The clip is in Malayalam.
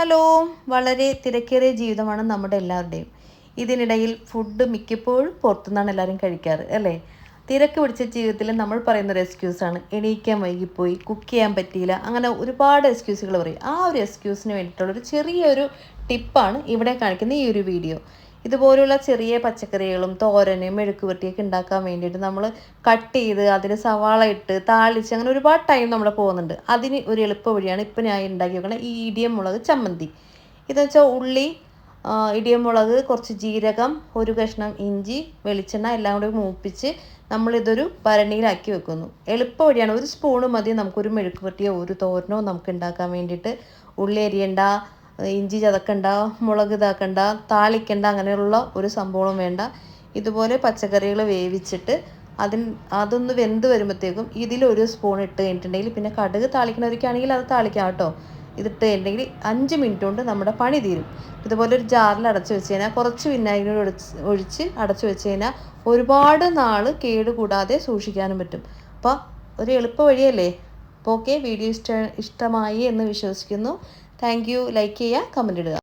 ഹലോ, വളരെ തിരക്കേറിയ ജീവിതമാണ് നമ്മുടെ എല്ലാവരുടെയും. ഇതിനിടയിൽ ഫുഡ് മിക്കപ്പോഴും പുറത്തുനിന്നാണ് എല്ലാവരും കഴിക്കാറ് അല്ലേ? തിരക്ക് പിടിച്ച ജീവിതത്തിൽ നമ്മൾ പറയുന്നൊരു എക്സ്ക്യൂസാണ് എണീക്കാൻ വൈകിപ്പോയി, കുക്ക് ചെയ്യാൻ പറ്റിയില്ല, അങ്ങനെ ഒരുപാട് എക്സ്ക്യൂസുകൾ പറയും. ആ ഒരു എക്സ്ക്യൂസിന് വേണ്ടിയിട്ടുള്ളൊരു ചെറിയൊരു ടിപ്പാണ് ഇവിടെ കാണിക്കുന്ന ഈ ഒരു വീഡിയോ. ഇതുപോലുള്ള ചെറിയ പച്ചക്കറികളും തോരനും മെഴുക്കുവരട്ടിയൊക്കെ ഉണ്ടാക്കാൻ വേണ്ടിയിട്ട് നമ്മൾ കട്ട് ചെയ്ത് അതിന് സവാള ഇട്ട് താളിച്ച് അങ്ങനെ ഒരുപാട് ടൈം നമ്മൾ പോകുന്നുണ്ട്. അതിന് ഒരു എളുപ്പ വഴിയാണ് ഇപ്പം ഞാൻ ഉണ്ടാക്കി വെക്കുന്ന ഈ ഇടിയം മുളക് ചമ്മന്തി. ഇതെന്ന് വെച്ചാൽ ഉള്ളി, ഇടിയം മുളക്, കുറച്ച് ജീരകം, ഒരു കഷ്ണം ഇഞ്ചി, വെളിച്ചെണ്ണ എല്ലാം കൂടി മൂപ്പിച്ച് നമ്മളിതൊരു ഭരണിയിലാക്കി വെക്കുന്നു. എളുപ്പ വഴിയാണ്. ഒരു സ്പൂണ് മതി നമുക്കൊരു മെഴുക്കുവരട്ടിയോ ഒരു തോരനോ നമുക്ക് ഉണ്ടാക്കാൻ വേണ്ടിയിട്ട്. ഉള്ളി അരിയണ്ട, ഇഞ്ചി ചതക്കണ്ട, മുളക് ഇതാക്കണ്ട, താളിക്കണ്ട, അങ്ങനെയുള്ള ഒരു സംഭവവും വേണ്ട. ഇതുപോലെ പച്ചക്കറികൾ വേവിച്ചിട്ട് അതൊന്ന് വെന്ത് വരുമ്പോഴത്തേക്കും ഇതിലൊരു സ്പൂൺ ഇട്ട് കഴിഞ്ഞിട്ടുണ്ടെങ്കിൽ, പിന്നെ കടുക് താളിക്കണവർക്കാണെങ്കിൽ അത് താളിക്കാം കേട്ടോ. ഇതിട്ട് കഴിഞ്ഞിട്ടുണ്ടെങ്കിൽ 5 മിനിറ്റ് കൊണ്ട് നമ്മുടെ പണി തീരും. ഇതുപോലെ ഒരു ജാറിൽ അടച്ചു വെച്ച് കഴിഞ്ഞാൽ കുറച്ച് വിനാഗിരി ഒഴിച്ച് അടച്ചു വെച്ച് കഴിഞ്ഞാൽ ഒരുപാട് നാൾ കേടുകൂടാതെ സൂക്ഷിക്കാനും പറ്റും. അപ്പോൾ ഒരു എളുപ്പ വഴിയല്ലേ? അപ്പോൾ ഓക്കെ, വീഡിയോ ഇഷ്ടമായി എന്ന് വിശ്വസിക്കുന്നു. Thank you. ലൈക്ക് ചെയ്യുക, കമൻറ്റ് ഇടുക.